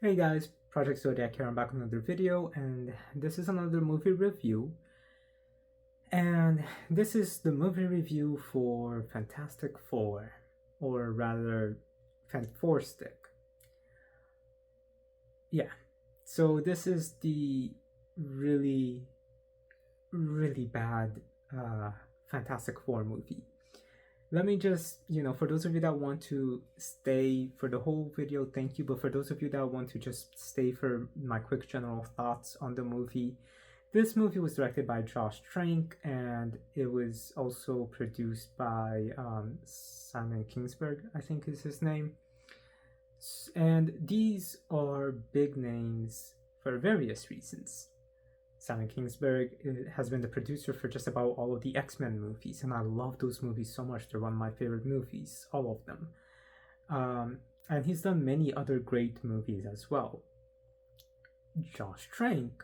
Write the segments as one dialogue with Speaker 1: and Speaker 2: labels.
Speaker 1: Hey guys, project-zodiac here. I'm back with another video, and this is another movie review. And this is the movie review for Fantastic Four, or rather, Fanforstic. Yeah, so this is the really, really bad Fantastic Four movie. Let me just, for those of you that want to stay for the whole video, thank you. But for those of you that want to just stay for my quick general thoughts on the movie, this movie was directed by Josh Trank, and it was also produced by Simon Kingsberg, I think is his name. And these are big names for various reasons. Simon Kingsberg has been the producer for just about all of the X-Men movies, and I love those movies so much. They're one of my favorite movies, all of them. And he's done many other great movies as well. Josh Trank,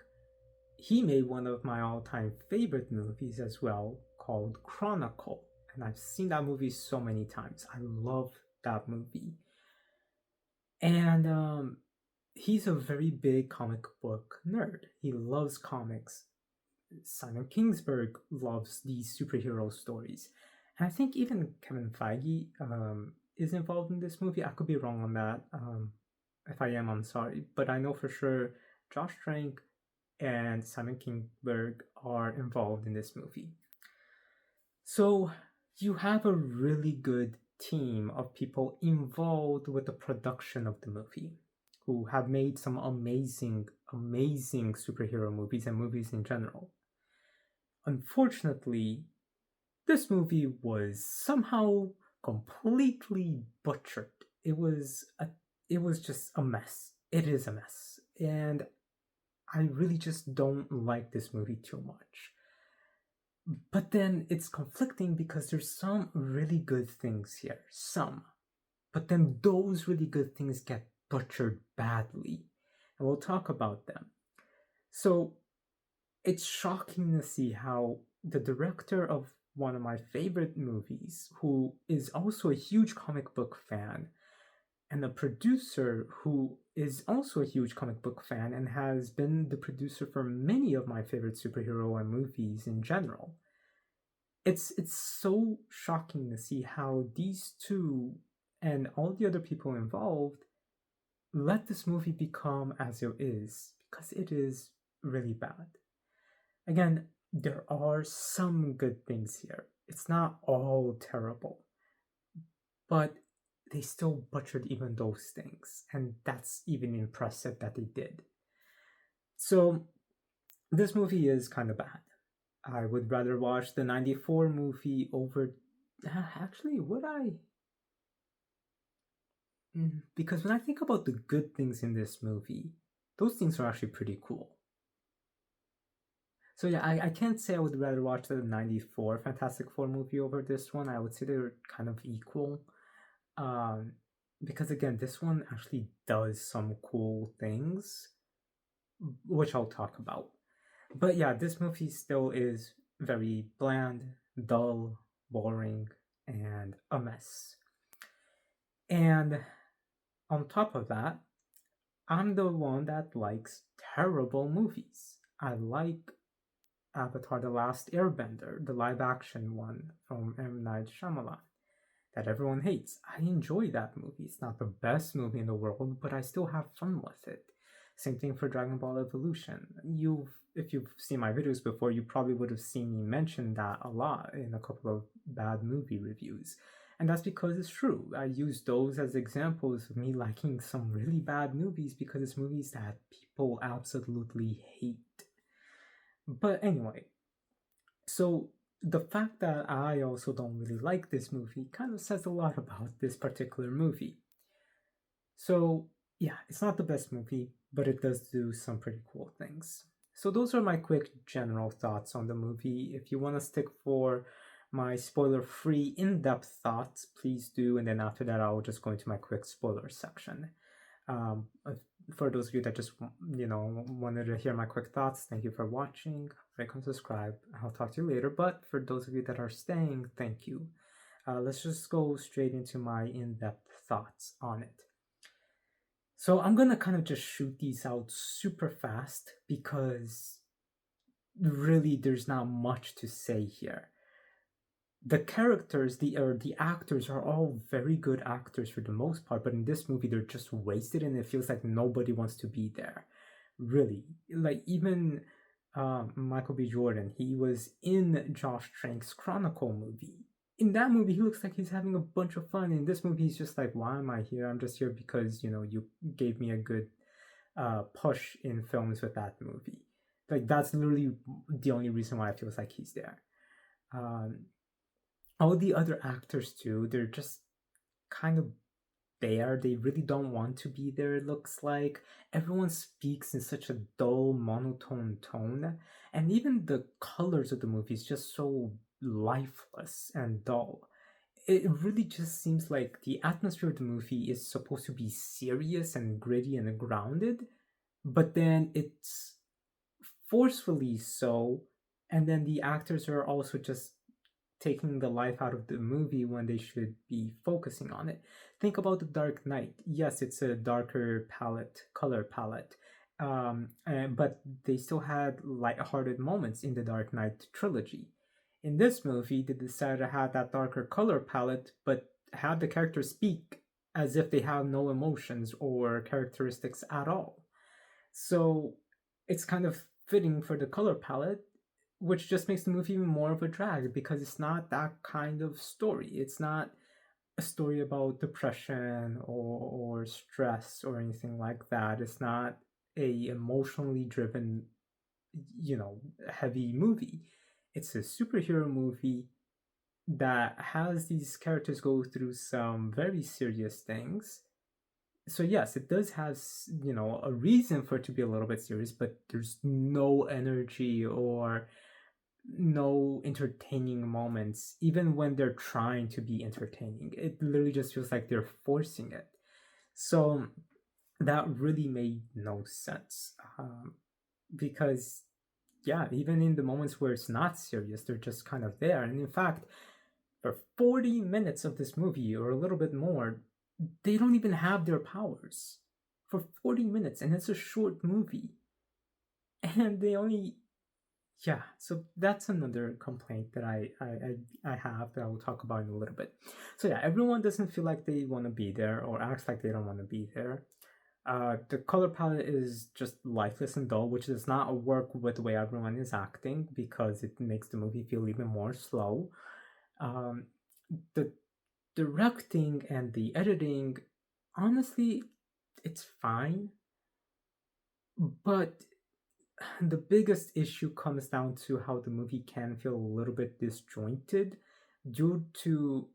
Speaker 1: he made one of my all-time favorite movies as well, called Chronicle, and I've seen that movie so many times. I love that movie. And he's a very big comic book nerd. He loves comics. Simon Kingsberg loves these superhero stories. And I think even Kevin Feige is involved in this movie. I could be wrong on that. If I am, I'm sorry. But I know for sure Josh Trank and Simon Kingsberg are involved in this movie. So you have a really good team of people involved with the production of the movie who have made some amazing, amazing superhero movies and movies in general. Unfortunately, this movie was somehow completely butchered. It was just a mess. It is a mess. And I really just don't like this movie too much. But then it's conflicting because there's some really good things here. Some. But then those really good things get butchered badly. And we'll talk about them. So it's shocking to see how the director of one of my favorite movies, who is also a huge comic book fan, and the producer who is also a huge comic book fan and has been the producer for many of my favorite superhero and movies in general. It's so shocking to see how these two and all the other people involved let this movie become as it is, because it is really bad. Again, there are some good things here. It's not all terrible, but they still butchered even those things, and that's even impressive that they did. So this movie is kind of bad. I would rather watch the 94 movie over... Actually, would I? Because when I think about the good things in this movie, those things are actually pretty cool. So yeah, I can't say I would rather watch the 94 Fantastic Four movie over this one. I would say they're kind of equal. Because again, this one actually does some cool things, which I'll talk about. But yeah, this movie still is very bland, dull, boring, and a mess. And on top of that, I'm the one that likes terrible movies. I like Avatar: The Last Airbender, the live action one from M. Night Shyamalan, that everyone hates. I enjoy that movie. It's not the best movie in the world, but I still have fun with it. Same thing for Dragon Ball Evolution. If you've seen my videos before, you probably would have seen me mention that a lot in a couple of bad movie reviews. And that's because it's true. I use those as examples of me liking some really bad movies because it's movies that people absolutely hate. But anyway, so the fact that I also don't really like this movie kind of says a lot about this particular movie. So yeah, it's not the best movie, but it does do some pretty cool things. So those are my quick general thoughts on the movie. If you want to stick for my spoiler-free, in-depth thoughts, please do. And then after that, I'll just go into my quick spoiler section. For those of you that just, wanted to hear my quick thoughts, thank you for watching. Like and subscribe. I'll talk to you later. But for those of you that are staying, thank you. Let's just go straight into my in-depth thoughts on it. So I'm gonna kind of just shoot these out super fast because really there's not much to say here. The characters, the actors are all very good actors for the most part, but in this movie they're just wasted and it feels like nobody wants to be there. Really. Like even Michael B. Jordan, he was in Josh Trank's Chronicle movie. In that movie, he looks like he's having a bunch of fun. In this movie, he's just like, why am I here? I'm just here because, you gave me a good push in films with that movie. Like, that's literally the only reason why I feel like he's there. Um, all the other actors, too, they're just kind of there. They really don't want to be there, it looks like. Everyone speaks in such a dull, monotone tone. And even the colors of the movie is just so lifeless and dull. It really just seems like the atmosphere of the movie is supposed to be serious and gritty and grounded, but then it's forcefully so. And then the actors are also just taking the life out of the movie when they should be focusing on it. Think about The Dark Knight. Yes, it's a darker color palette, but they still had light-hearted moments in the Dark Knight trilogy. In this movie, they decided to have that darker color palette, but have the characters speak as if they have no emotions or characteristics at all. So it's kind of fitting for the color palette, which just makes the movie even more of a drag because it's not that kind of story. It's not a story about depression or stress or anything like that. It's not a emotionally driven, heavy movie. It's a superhero movie that has these characters go through some very serious things. So yes, it does have a reason for it to be a little bit serious, but there's no energy or no entertaining moments, even when they're trying to be entertaining. It literally just feels like they're forcing it. So that really made no sense. Because, yeah, even in the moments where it's not serious, they're just kind of there. And in fact, for 40 minutes of this movie, or a little bit more, they don't even have their powers. For 40 minutes, and it's a short movie. And they only yeah, so that's another complaint that I have that I will talk about in a little bit. So yeah, everyone doesn't feel like they want to be there or acts like they don't want to be there. The color palette is just lifeless and dull, which does not work with the way everyone is acting because it makes the movie feel even more slow. Um, the directing and the editing, honestly, it's fine, but the biggest issue comes down to how the movie can feel a little bit disjointed due to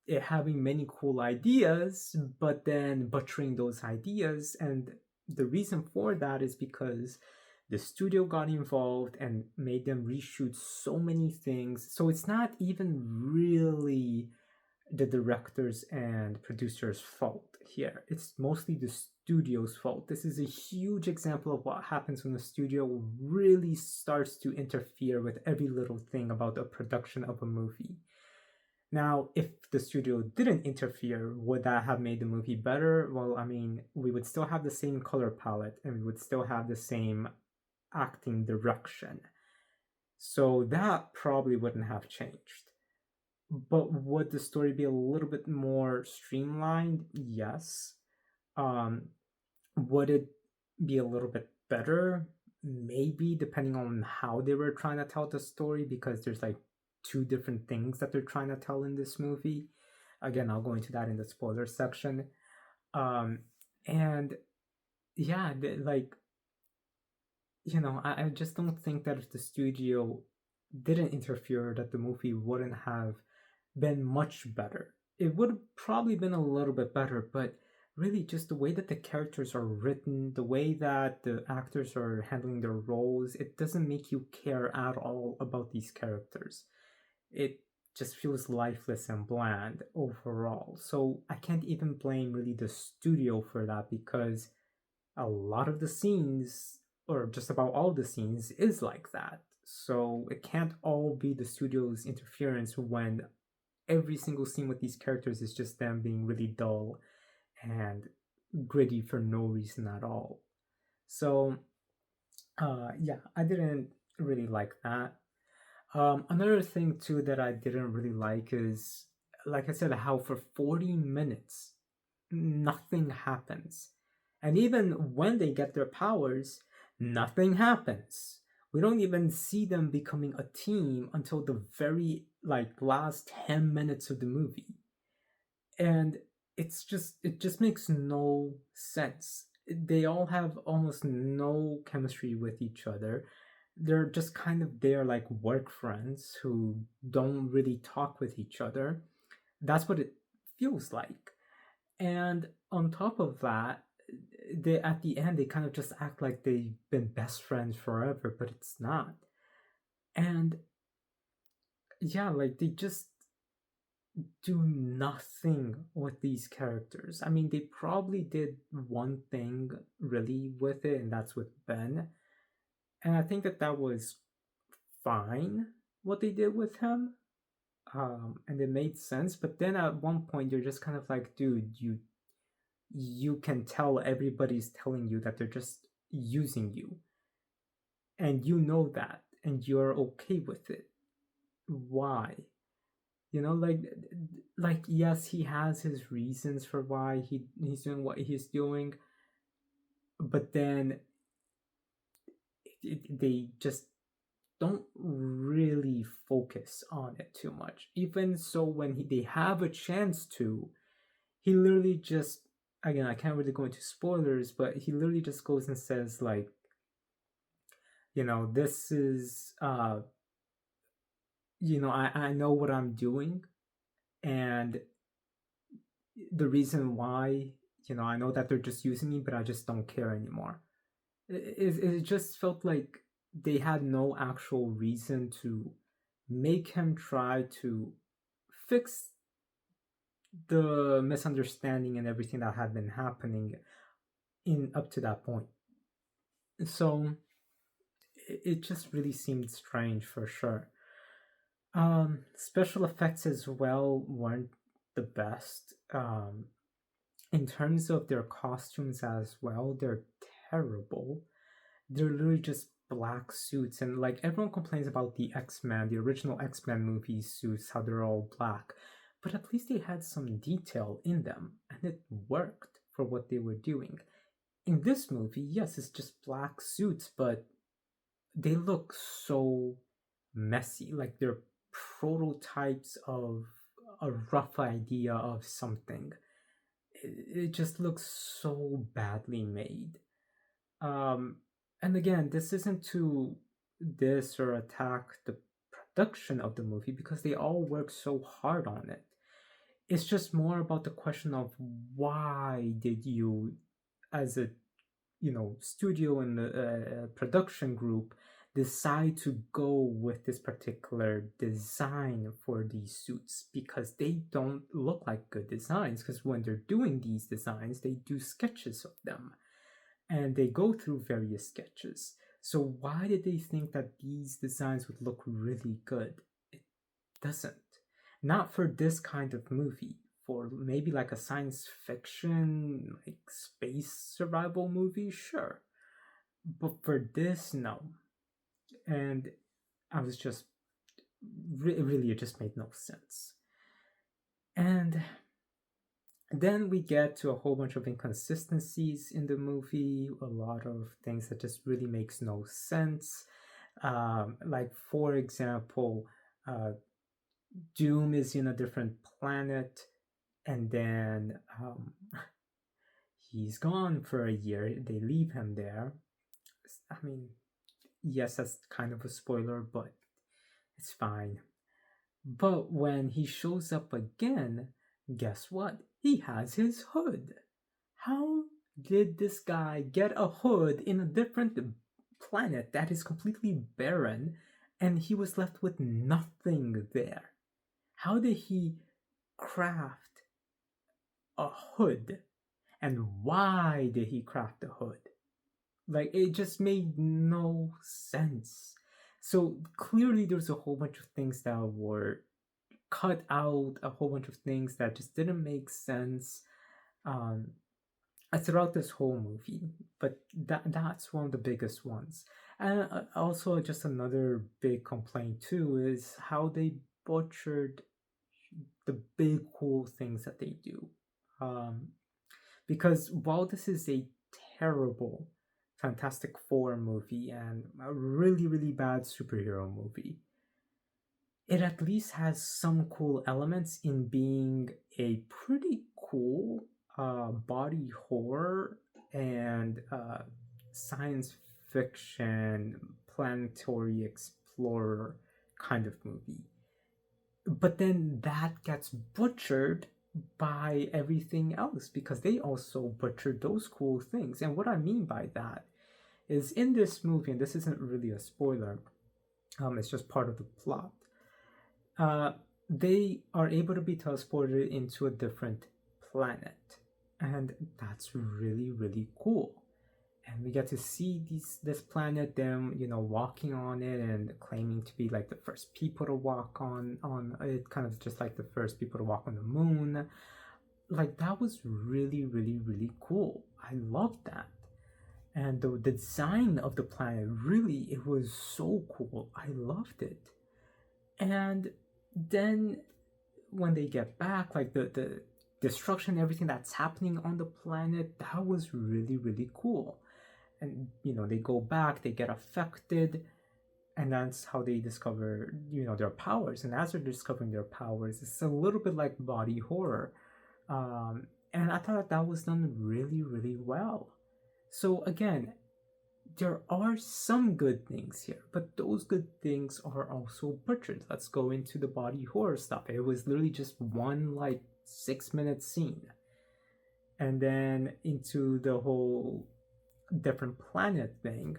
Speaker 1: it having many cool ideas, but then butchering those ideas. And the reason for that is because the studio got involved and made them reshoot so many things. So it's not even really the directors and producers' fault here. It's mostly the studio's fault. This is a huge example of what happens when the studio really starts to interfere with every little thing about the production of a movie. Now, if the studio didn't interfere, would that have made the movie better? Well, I mean, we would still have the same color palette and we would still have the same acting direction. So that probably wouldn't have changed. But would the story be a little bit more streamlined? Yes. Um, would it be a little bit better? Maybe, depending on how they were trying to tell the story, because there's like two different things that they're trying to tell in this movie. Again, I'll go into that in the spoiler section. Um, and yeah, like, I just don't think that if the studio didn't interfere, that the movie wouldn't have been much better. It would have probably been a little bit better, but really just the way that the characters are written, the way that the actors are handling their roles, it doesn't make you care at all about these characters. It just feels lifeless and bland overall. So I can't even blame really the studio for that because a lot of the scenes, or just about all the scenes, is like that. So it can't all be the studio's interference when every single scene with these characters is just them being really dull and gritty for no reason at all. So yeah, I didn't really like that. Another thing too that I didn't really like is, like I said, how for 40 minutes nothing happens. And even when they get their powers, nothing happens. We don't even see them becoming a team until the very last 10 minutes of the movie. And it just makes no sense. They all have almost no chemistry with each other. They're just kind of there like work friends who don't really talk with each other. That's what it feels like. And on top of that, they at the end they kind of just act like they've been best friends forever, but it's not. And yeah, like they just do nothing with these characters. I mean, they probably did one thing really with it, and that's with Ben. And I think that that was fine what they did with him. And it made sense. But then at one point, you're just kind of like, dude, you can tell everybody's telling you that they're just using you, and you know that, and you're okay with it. Why? You know, yes, he has his reasons for why he's doing what he's doing, but then they just don't really focus on it too much. Even so, when they have a chance to, he literally just, again, I can't really go into spoilers, but he literally just goes and says like, this is I know what I'm doing, and the reason why, I know that they're just using me, but I just don't care anymore. It just felt like they had no actual reason to make him try to fix the misunderstanding and everything that had been happening in up to that point. So it just really seemed strange for sure. Special effects as well weren't the best. In terms of their costumes as well, they're terrible. They're literally just black suits, and like everyone complains about the X-Men, the original X-Men movie suits, how they're all black. But at least they had some detail in them, and it worked for what they were doing. In this movie, yes, it's just black suits, but they look so messy. Like they're prototypes of a rough idea of something. It just looks so badly made. Um, and again, this isn't to diss or attack the production of the movie because they all work so hard on it. It's just more about the question of why did you, as a studio and a production group, decide to go with this particular design for these suits, because they don't look like good designs. Because when they're doing these designs, they do sketches of them and they go through various sketches. So why did they think that these designs would look really good? It doesn't. Not for this kind of movie. For maybe like a science fiction, like space survival movie, sure. But for this, no. And I was just really, it just made no sense. And then we get to a whole bunch of inconsistencies in the movie, a lot of things that just really makes no sense. Like for example, Doom is in a different planet, and then he's gone for a year. They leave him there. I mean, yes, that's kind of a spoiler, but it's fine. But when he shows up again, guess what? He has his hood. How did this guy get a hood in a different planet that is completely barren, and he was left with nothing there? How did he craft a hood? And why did he craft a hood? Like, it just made no sense. So clearly there's a whole bunch of things that were cut out, a whole bunch of things that just didn't make sense. Um, throughout this whole movie, but that's one of the biggest ones. And also, just another big complaint too is how they butchered the big cool things that they do. Um, because while this is a terrible Fantastic Four movie and a really, really bad superhero movie, it at least has some cool elements in being a pretty cool body horror and science fiction planetary explorer kind of movie. But then that gets butchered by everything else because they also butchered those cool things. And what I mean by that is in this movie, and this isn't really a spoiler, it's just part of the plot. Uh, they are able to be transported into a different planet, and that's really, really cool. And we get to see this planet, them walking on it and claiming to be like the first people to walk on it, kind of just like the first people to walk on the moon. Like that was really, really, really cool. I loved that. And the design of the planet, really, it was so cool. I loved it. And then when they get back, like the destruction, everything that's happening on the planet, that was really, really cool. And they go back, they get affected, and that's how they discover their powers. And as they're discovering their powers, it's a little bit like body horror. And I thought that was done really, really well. So again, there are some good things here, but those good things are also butchered. Let's go into the body horror stuff. It was literally just one like 6-minute scene, and then into the whole different planet thing.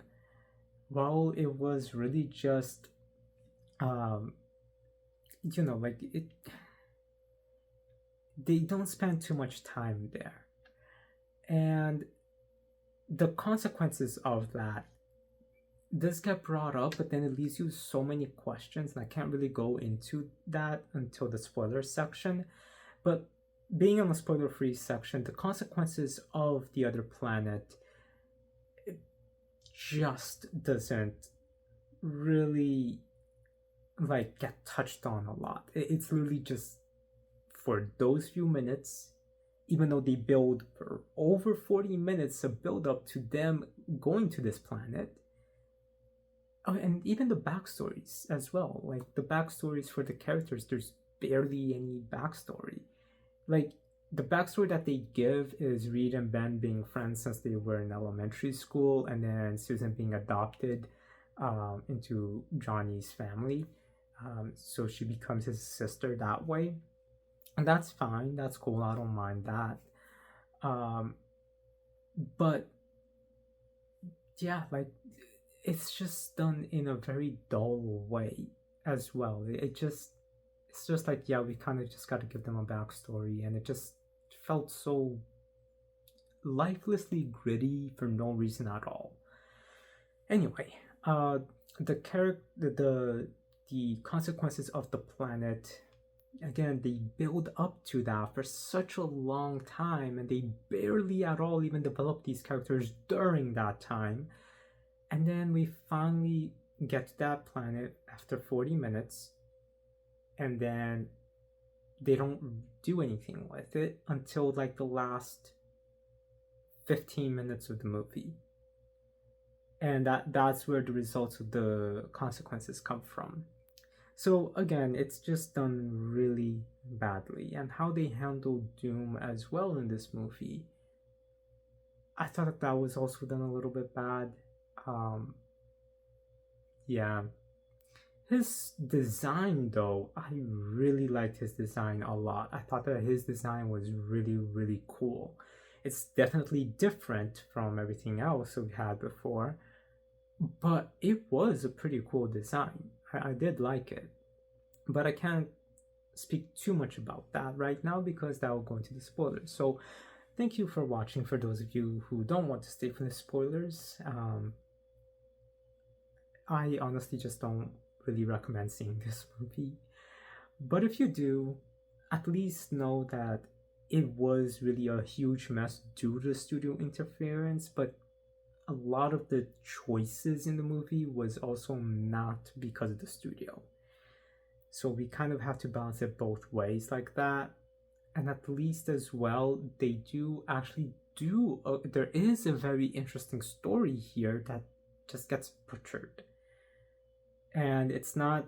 Speaker 1: Well, it was really just like it, they don't spend too much time there, and the consequences of that does get brought up, but then it leaves you so many questions, and I can't really go into that until the spoiler section. But being on the spoiler free section, the consequences of the other planet, it just doesn't really like get touched on a lot. It's literally just for those few minutes, even though they build for over 40 minutes to build up to them going to this planet. Oh, and even the backstories as well. Like the backstories for the characters, there's barely any backstory. Like the backstory that they give is Reed and Ben being friends since they were in elementary school, and then Susan being adopted into Johnny's family. So she becomes his sister that way. And that's fine, that's cool, I don't mind that. But yeah, like it's just done in a very dull way as well. It's just like, yeah, we kind of just got to give them a backstory, and it just felt so lifelessly gritty for no reason at all. Anyway, the character, the consequences of the planet, again, they build up to that for such a long time, and they barely at all even develop these characters during that time. And then we finally get to that planet after 40 minutes, and then they don't do anything with it until like the last 15 minutes of the movie. And that's where the results of the consequences come from. So again, it's just done really badly. And how they handle Doom as well in this movie, I thought that was also done a little bit bad. Yeah. His design, though, I really liked his design a lot. I thought that his design was really, really cool. It's definitely different from everything else we had before, but it was a pretty cool design. I did like it, but I can't speak too much about that right now because that will go into the spoilers. So thank you for watching. For those of you who don't want to stay for the spoilers, I honestly just don't really recommend seeing this movie. But if you do, at least know that it was really a huge mess due to studio interference, but a lot of the choices in the movie was also not because of the studio. So we kind of have to balance it both ways like that. And at least as well, they do actually do, there is a very interesting story here that just gets butchered. And it's not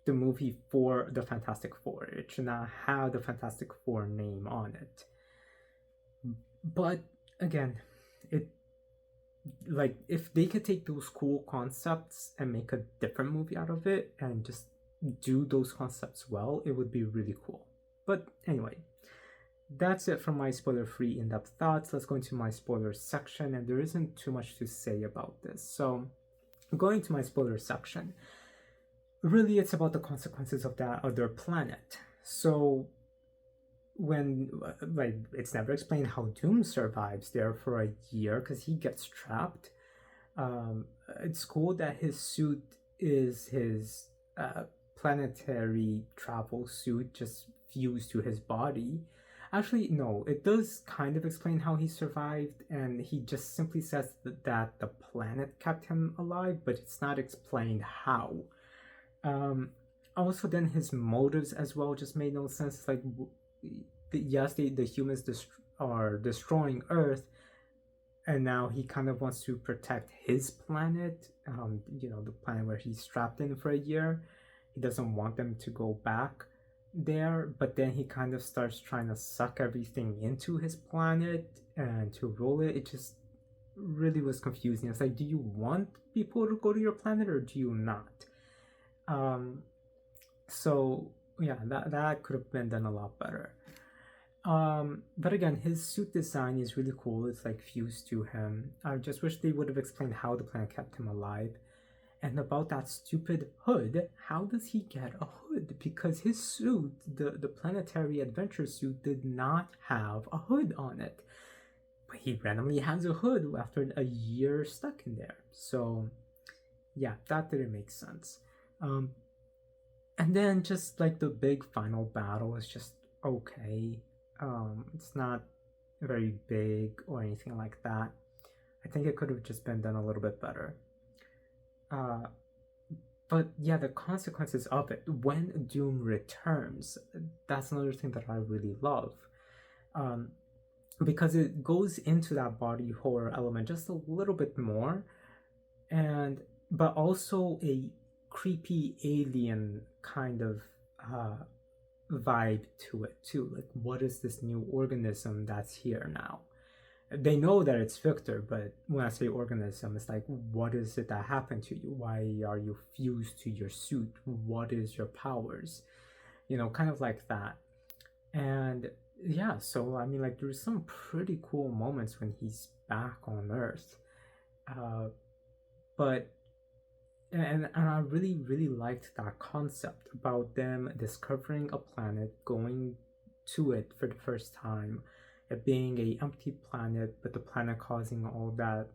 Speaker 1: the movie for the Fantastic Four. It should not have the Fantastic Four name on it. But again, it like if they could take those cool concepts and make a different movie out of it and just do those concepts well, it would be really cool. But anyway, that's it from my spoiler-free in-depth thoughts. Let's go into my spoiler section, and there isn't too much to say about this. So going to my spoiler section, really it's about the consequences of that other planet. So when like it's never explained how Doom survives there for a year because he gets trapped. It's cool that his suit is his planetary travel suit just fused to his body. Actually, no, it does kind of explain how he survived, and he just simply says that the planet kept him alive, but it's not explained how. Also, then his motives as well just made no sense. It's like, yes, the humans are destroying Earth, and now he kind of wants to protect his planet, the planet where he's trapped in for a year. He doesn't want them to go back there, but then he kind of starts trying to suck everything into his planet and to rule it. It just really was confusing. It's like, do you want people to go to your planet or do you not? So yeah, that could have been done a lot better. But again, his suit design is really cool. It's like fused to him. I just wish they would have explained how the planet kept him alive. And about that stupid hood, how does he get a hood? Because his suit, the planetary adventure suit, did not have a hood on it. But he randomly has a hood after a year stuck in there. So yeah, that didn't make sense. And then just like the big final battle is just okay. It's not very big or anything like that. I think it could have just been done a little bit better. But yeah, the consequences of it when Doom returns, that's another thing that I really love. Because it goes into that body horror element just a little bit more, but also a creepy alien kind of vibe to it too. Like, what is this new organism that's here now? They know that it's Victor, but when I say organism, it's like, what is it that happened to you? Why are you fused to your suit? What is your powers? Kind of like that. And yeah, so I mean, like, there's some pretty cool moments when he's back on Earth. But I really, really liked that concept about them discovering a planet, going to it for the first time, it being a empty planet, but the planet causing all that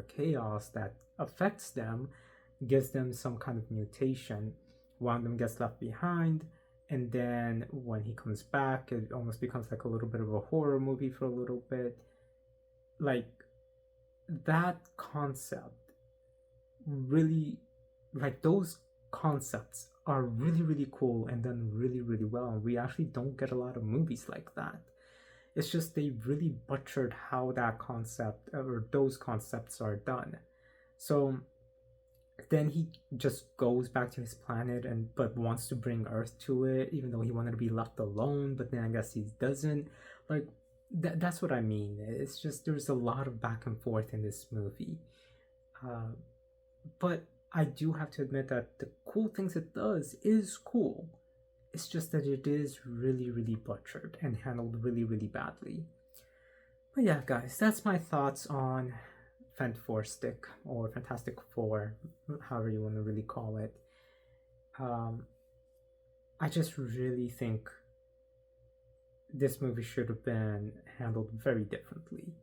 Speaker 1: chaos that affects them, gives them some kind of mutation. One of them gets left behind, and then when he comes back, it almost becomes like a little bit of a horror movie for a little bit. Like, that concept really, like, those concepts are really, really cool and done really, really well. And we actually don't get a lot of movies like that. It's just they really butchered how that concept or those concepts are done. So then he just goes back to his planet but wants to bring Earth to it, even though he wanted to be left alone. But then I guess he doesn't. Like, that's what I mean. It's just there's a lot of back and forth in this movie. But I do have to admit that the cool things it does is cool. It's just that it is really, really butchered and handled really, really badly. But yeah, guys, that's my thoughts on Fant Four Stick or Fantastic Four, however you want to really call it. I just really think this movie should have been handled very differently.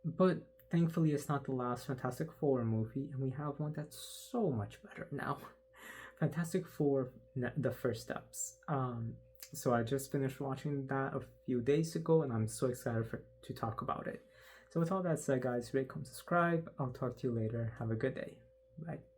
Speaker 1: But thankfully, it's not the last Fantastic Four movie, and we have one that's so much better now. Fantastic Four, The First Steps. So I just finished watching that a few days ago, and I'm so excited to talk about it. So with all that said, guys, rate, comment, subscribe. I'll talk to you later. Have a good day. Bye.